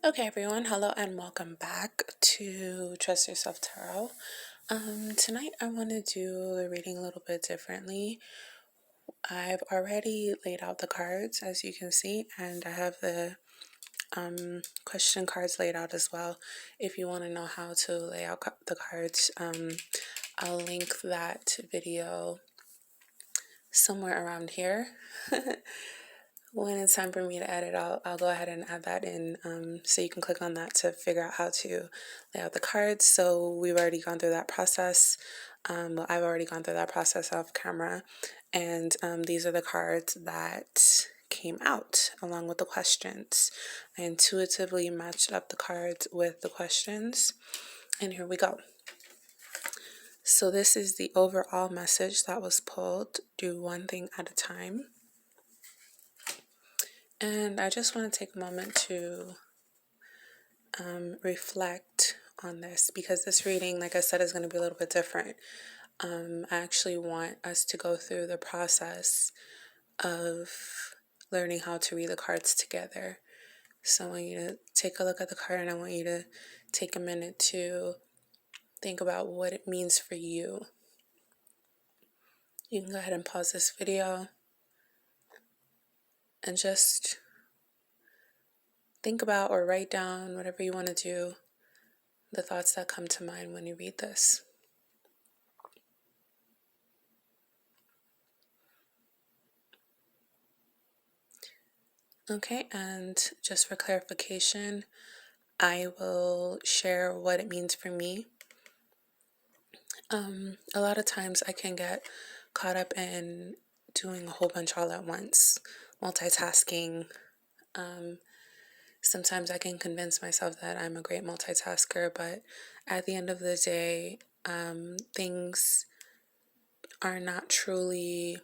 Okay, everyone, hello and welcome back to Trust Yourself Tarot. Tonight I want to do the reading a little bit differently. I've already laid out the cards, as you can see, and I have the question cards laid out as well. If you want to know how to lay out the cards, I'll link that video somewhere around here. When it's time for me to edit, I'll go ahead and add that in, so you can click on that to figure out how to lay out the cards. So we've already gone through that process. Well, I've already gone through that process off camera, and these are the cards that came out along with the questions. I intuitively matched up the cards with the questions, and here we go. So this is the overall message that was pulled. Do one thing at a time. And I just want to take a moment to reflect on this, because this reading, like I said, is going to be a little bit different. I actually want us to go through the process of learning how to read the cards together. So I want you to take a look at the card, and I want you to take a minute to think about what it means for you. You can go ahead and pause this video and just think about or write down, whatever you want to do, the thoughts that come to mind when you read this. Okay, and just for clarification, I will share what it means for me. A lot of times I can get caught up in doing a whole bunch all at once, multitasking. Sometimes I can convince myself that I'm a great multitasker, but at the end of the day, things are not truly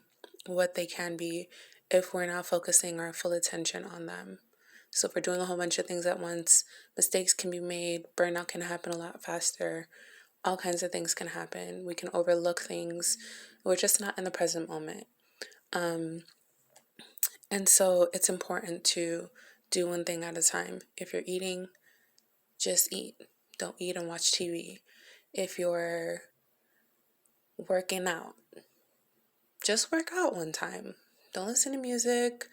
what they can be if we're not focusing our full attention on them. So if we're doing a whole bunch of things at once, mistakes can be made, burnout can happen a lot faster, all kinds of things can happen. We can overlook things. We're just not in the present moment. And so it's important to do one thing at a time. If you're eating, just eat. Don't eat and watch TV. If you're working out, just work out one time. Don't listen to music.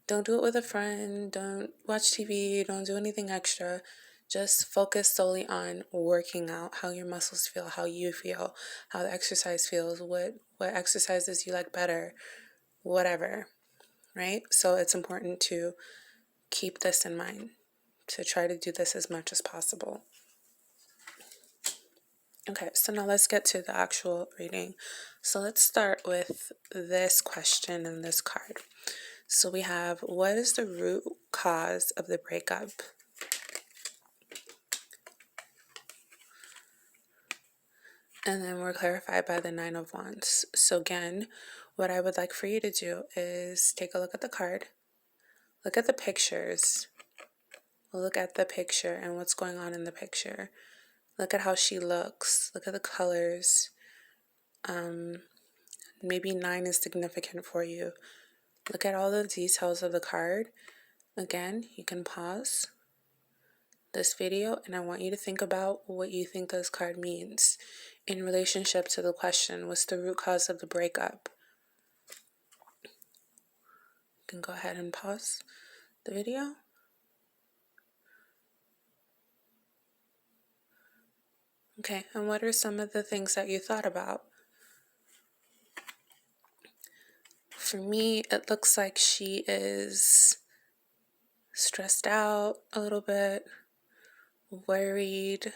Don't do it with a friend. Don't watch TV. Don't do anything extra. Just focus solely on working out, how your muscles feel, how you feel, how the exercise feels, what exercises you like better, whatever, right? So it's important to keep this in mind, to try to do this as much as possible. Okay, so now let's get to the actual reading. So let's start with this question and this card. So we have, what is the root cause of the breakup? And then we're clarified by the Nine of Wands. So again, what I would like for you to do is take a look at the card. Look at the pictures. Look at the picture and what's going on in the picture. Look at how she looks. Look at the colors. Maybe 9 is significant for you. Look at all the details of the card. Again, you can pause this video, and I want you to think about what you think this card means in relationship to the question, what's the root cause of the breakup? You can go ahead and pause the video. Okay, and what are some of the things that you thought about? For me, it looks like she is stressed out a little bit, worried.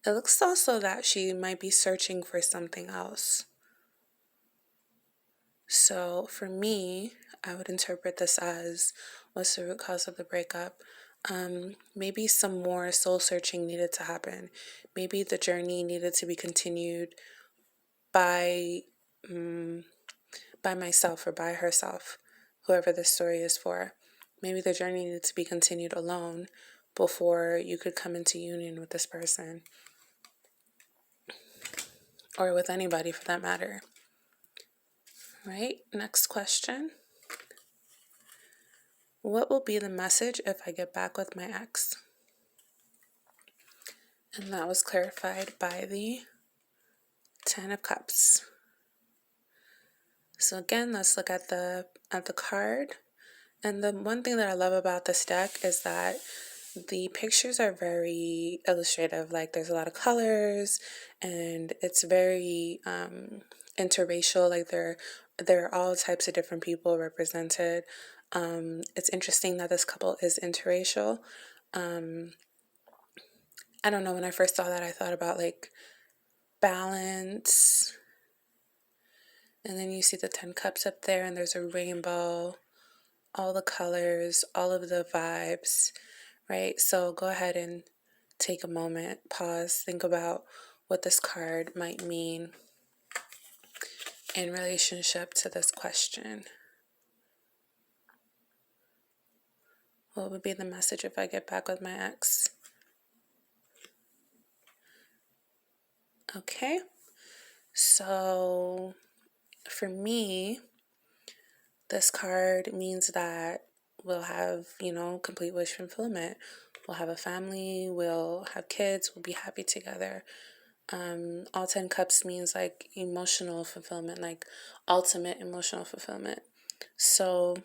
It looks also that she might be searching for something else. So for me, I would interpret this as, what's the root cause of the breakup? Maybe some more soul searching needed to happen. Maybe the journey needed to be continued by myself or by herself, whoever this story is for. Maybe the journey needed to be continued alone before you could come into union with this person, or with anybody for that matter. Right? Next question. What will be the message if I get back with my ex? And that was clarified by the Ten of Cups. So again, let's look at the card. And the one thing that I love about this deck is that the pictures are very illustrative. Like there's a lot of colors, and it's very interracial. Like there are all types of different people represented. It's interesting that this couple is interracial. I don't know, when I first saw that, I thought about like balance. And then you see the 10 cups up there, and there's a rainbow, all the colors, all of the vibes, right? So go ahead and take a moment, pause, think about what this card might mean in relationship to this question. What would be the message if I get back with my ex? Okay, so for me, this card means that we'll have, complete wish fulfillment. We'll have a family, we'll have kids, we'll be happy together. All 10 cups means like emotional fulfillment, like ultimate emotional fulfillment. So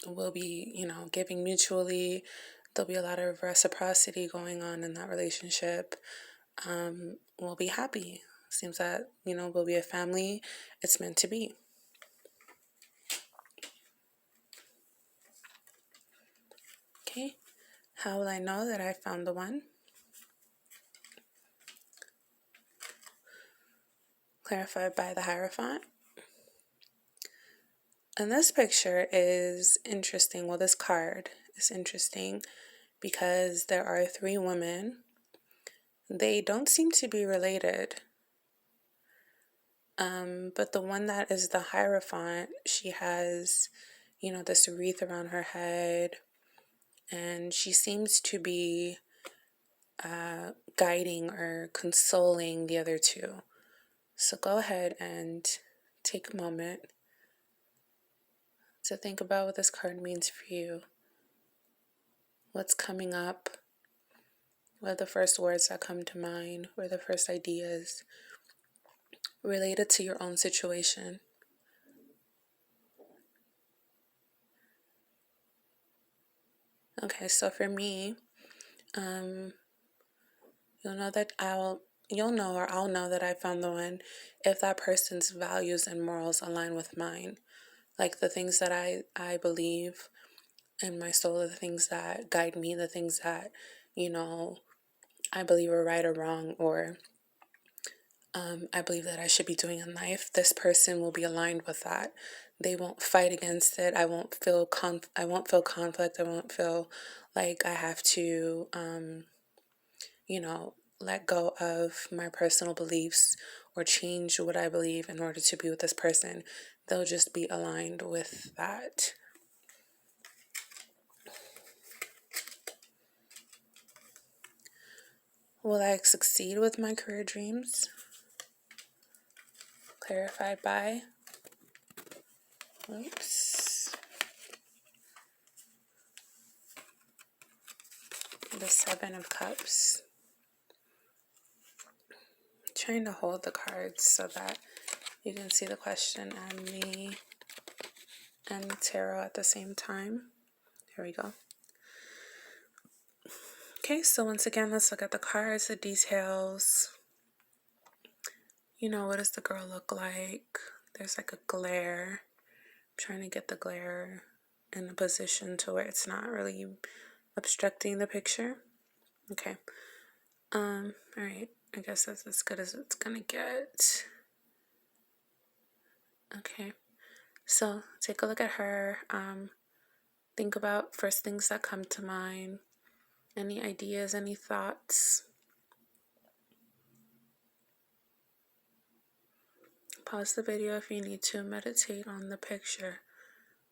we'll be, giving mutually. There'll be a lot of reciprocity going on in that relationship. We'll be happy. Seems that, we'll be a family. It's meant to be. Okay, how will I know that I found the one? Clarified by the Hierophant. And this picture is interesting. Well, this card is interesting because there are 3 women. They don't seem to be related. But the one that is the Hierophant, she has, this wreath around her head, and she seems to be guiding or consoling the other 2. So go ahead and take a moment to think about what this card means for you. What's coming up? What are the first words that come to mind? What are the first ideas related to your own situation? Okay, so for me, you'll know that I found the one if that person's values and morals align with mine. Like the things that I believe in my soul, the things that guide me, the things that, I believe are right or wrong, or I believe that I should be doing in life. This person will be aligned with that. They won't fight against it. I won't feel conflict. I won't feel like I have to, let go of my personal beliefs or change what I believe in order to be with this person. They'll just be aligned with that. Will I succeed with my career dreams? Clarified by, the 7 of Cups. I'm trying to hold the cards so that you can see the question and me and the tarot at the same time. Here we go. Okay, so once again, let's look at the cards, the details. What does the girl look like? There's like a glare. I'm trying to get the glare in a position to where it's not really obstructing the picture. Okay. All right. I guess that's as good as it's gonna get. Okay. So take a look at her. Think about first things that come to mind. Any ideas, any thoughts? Pause the video if you need to. Meditate on the picture.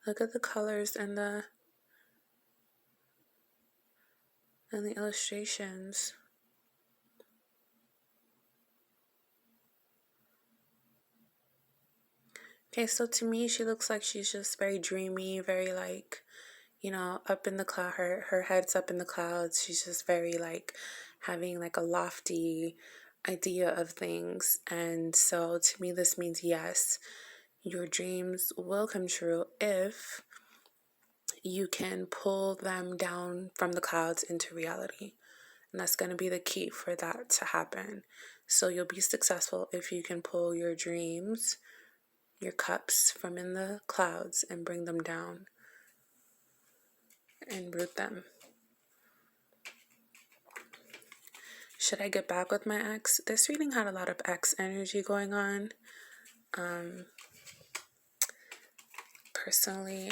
Look at the colors and the illustrations. Okay, so to me, she looks like she's just very dreamy, very like, up in the cloud. Her head's up in the clouds. She's just very like having like a lofty idea of things. And so to me, this means yes, your dreams will come true if you can pull them down from the clouds into reality. And that's going to be the key for that to happen. So you'll be successful if you can pull your dreams, your cups from in the clouds and bring them down and root them. Should I get back with my ex? This reading had a lot of ex energy going on. Personally,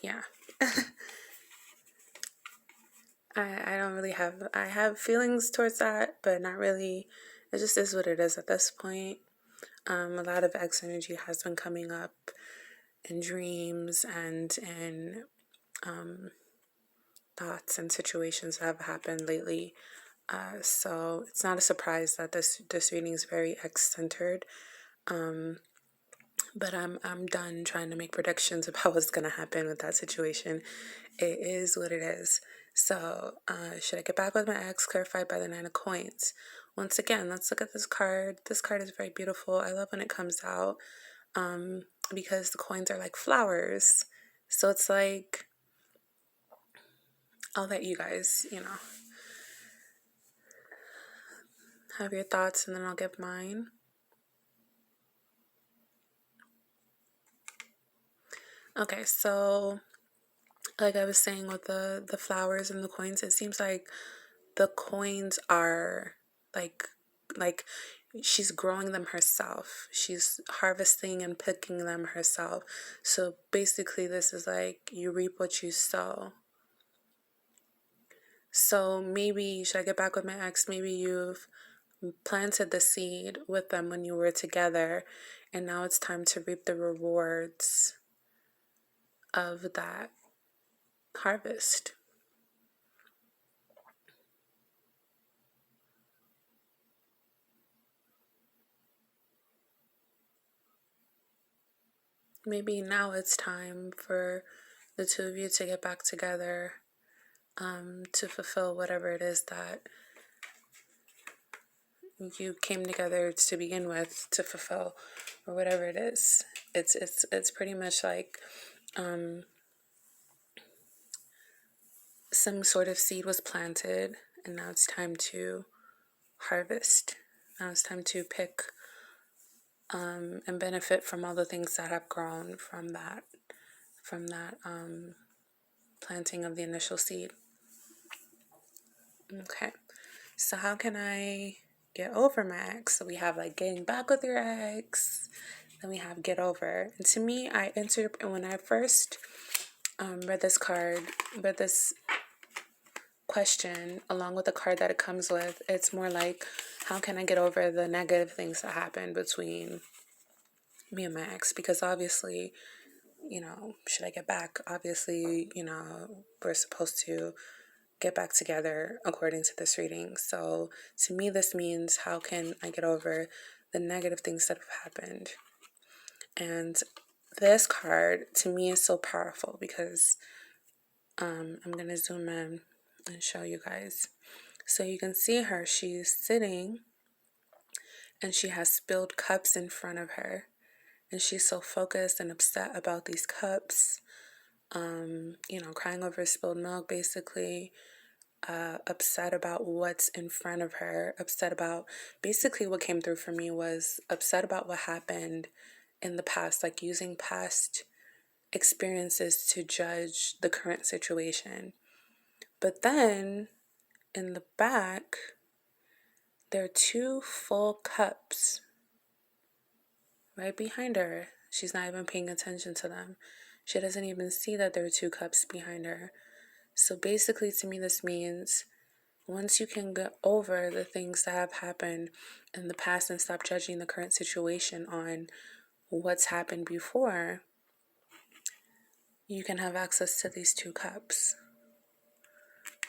yeah. I don't really I have feelings towards that, but not really. It just is what it is at this point. A lot of ex energy has been coming up in dreams and in thoughts and situations that have happened lately. So it's not a surprise that this reading is very ex-centered. But I'm done trying to make predictions about what's gonna happen with that situation. It is what it is. So should I get back with my ex? Clarified by the 9 of Coins. Once again, let's look at this card. This card is very beautiful. I love when it comes out because the coins are like flowers. So it's like, I'll let you guys, have your thoughts and then I'll give mine. Okay, so like I was saying with the flowers and the coins, it seems like the coins are like she's growing them herself. She's harvesting and picking them herself. So basically this is like you reap what you sow. So maybe, should I get back with my ex? Maybe you've planted the seed with them when you were together, and now it's time to reap the rewards of that harvest. Maybe now it's time for the two of you to get back together, to fulfill whatever it is that you came together to begin with to fulfill, or whatever it is. It's pretty much like some sort of seed was planted, and now it's time to harvest. Now it's time to pick and benefit from all the things that have grown from that planting of the initial seed. Okay, so how can I get over my ex? So we have like getting back with your ex, then we have get over. And to me, I answered when I first read this question along with the card that it comes with. It's more like, how can I get over the negative things that happened between me and my ex? Because obviously, should I get back? Obviously, we're supposed to get back together according to this reading. So to me, this means, how can I get over the negative things that have happened? And this card to me is so powerful because I'm going to zoom in and show you guys. So you can see her, she's sitting and she has spilled cups in front of her. And she's so focused and upset about these cups, crying over spilled milk, basically, upset about what's in front of her, upset about, basically what came through for me was upset about what happened in the past, like using past experiences to judge the current situation. But then in the back, there are 2 full cups right behind her. She's not even paying attention to them. She doesn't even see that there are 2 cups behind her. So basically, to me, this means once you can get over the things that have happened in the past and stop judging the current situation on what's happened before, you can have access to these 2 cups.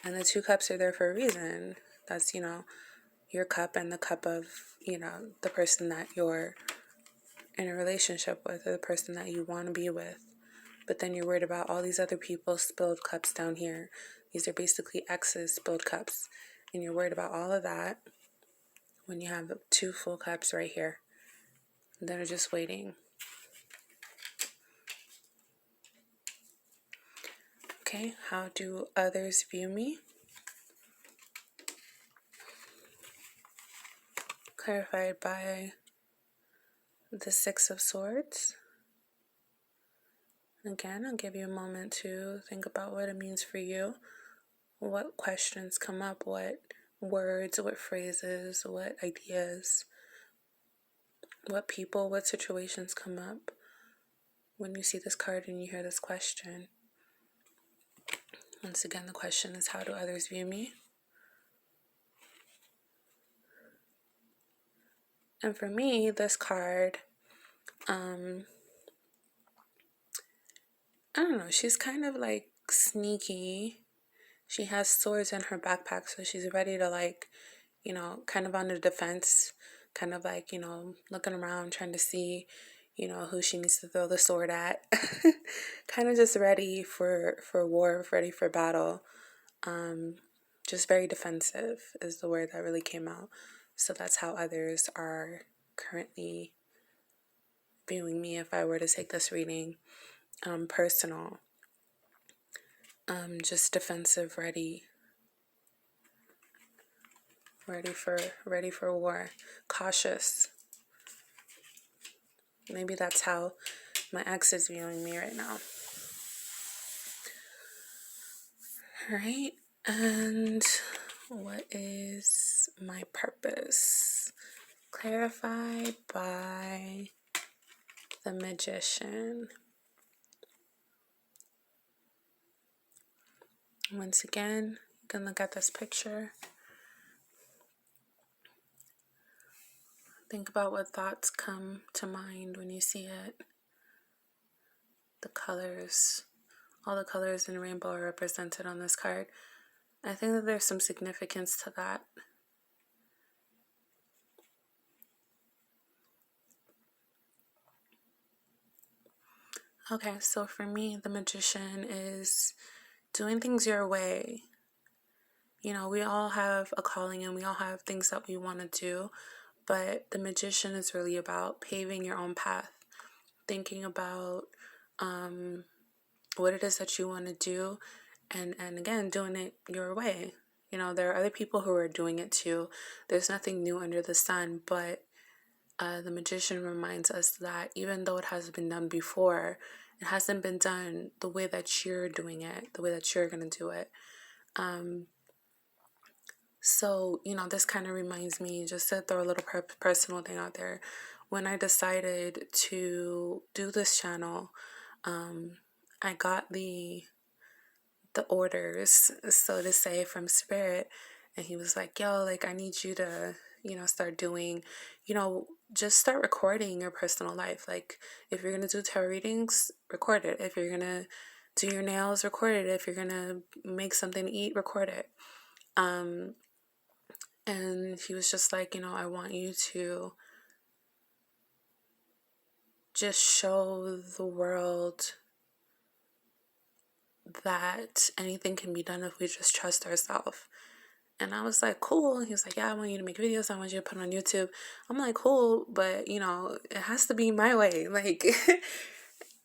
And the 2 cups are there for a reason. That's, your cup and the cup of, the person that you're in a relationship with, or the person that you want to be with. But then you're worried about all these other people's spilled cups down here. These are basically exes' spilled cups. And you're worried about all of that when you have 2 full cups right here that are just waiting. Okay, how do others view me? Clarified by the 6 of Swords. Again, I'll give you a moment to think about what it means for you. What questions come up, what words, what phrases, what ideas, what people, what situations come up when you see this card and you hear this question. Once again, the question is, how do others view me? And for me, this card, I don't know, she's kind of like sneaky. She has swords in her backpack, so she's ready to, like, kind of on the defense, kind of like, looking around, trying to see, who she needs to throw the sword at. Kind of just ready for war, ready for battle. Just very defensive is the word that really came out. So that's how others are currently viewing me if I were to take this reading. Personal. Just defensive, ready for war. Cautious. Maybe that's how my ex is viewing me right now. Alright, and what is my purpose? Clarified by the Magician. Once again, you can look at this picture. Think about what thoughts come to mind when you see it. The colors, all the colors in the rainbow are represented on this card. I think that there's some significance to that. Okay, so for me, the Magician is doing things your way. We all have a calling and we all have things that we want to do, but the Magician is really about paving your own path, thinking about what it is that you want to do, and again, doing it your way. There are other people who are doing it too. There's nothing new under the sun, but the Magician reminds us that even though it has been done before, it hasn't been done the way that you're doing it, the way that you're going to do it. So, this kind of reminds me, just to throw a little personal thing out there, when I decided to do this channel, I got the orders, so to say, from Spirit, and he was like, yo, like, I need you to, start doing, just start recording your personal life. Like, if you're going to do tarot readings, record it. If you're going to do your nails, record it. If you're going to make something to eat, record it. And he was just like, I want you to just show the world that anything can be done if we just trust ourselves. And I was like, cool. He was like, yeah, I want you to make videos. I want you to put on YouTube. I'm like, cool, but, it has to be my way. Like,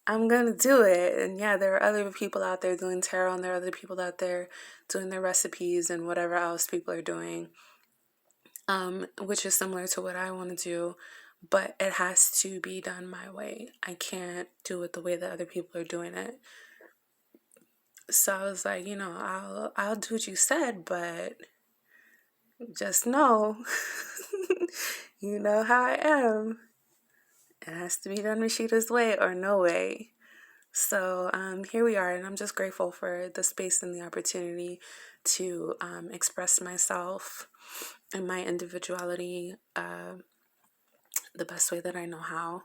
I'm going to do it. And yeah, there are other people out there doing tarot, and there are other people out there doing their recipes and whatever else people are doing, which is similar to what I want to do. But it has to be done my way. I can't do it the way that other people are doing it. So I was like, I'll do what you said, but just know, you know how I am. It has to be done Rashida's way or no way. So here we are, and I'm just grateful for the space and the opportunity to express myself and my individuality the best way that I know how.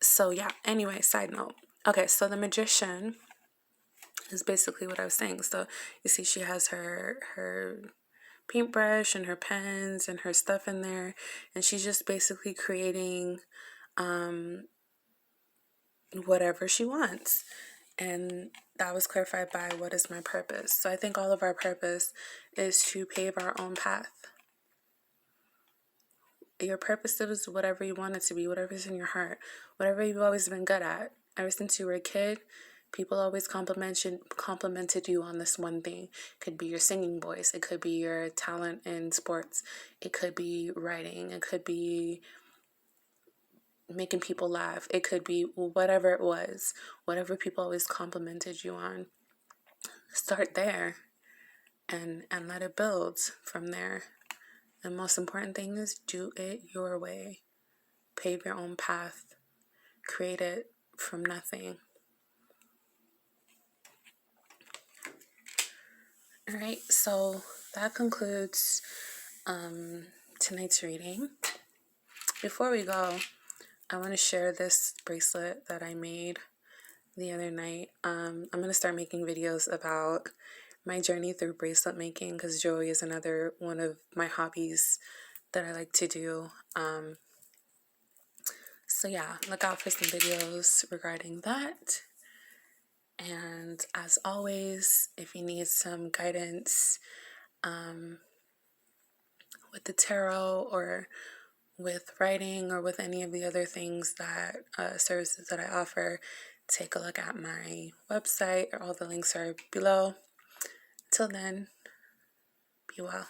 So yeah, anyway, side note. Okay, so the Magician is basically what I was saying. So you see she has her paintbrush and her pens and her stuff in there, and she's just basically creating whatever she wants. And that was clarified by what is my purpose. So I think all of our purpose is to pave our own path. Your purpose is whatever you want it to be, whatever's in your heart, whatever you've always been good at. Ever since you were a kid, people always complimented you on this one thing. It could be your singing voice. It could be your talent in sports. It could be writing. It could be making people laugh. It could be whatever it was, whatever people always complimented you on. Start there and let it build from there. The most important thing is do it your way. Pave your own path. Create it from nothing. All right, so that concludes tonight's reading. Before we go, I want to share this bracelet that I made the other night. I'm going to start making videos about my journey through bracelet making, because jewelry is another one of my hobbies that I like to do. So yeah, look out for some videos regarding that. And as always, if you need some guidance with the tarot or with writing or with any of the other things that services that I offer, take a look at my website. All the links are below. Till then, be well.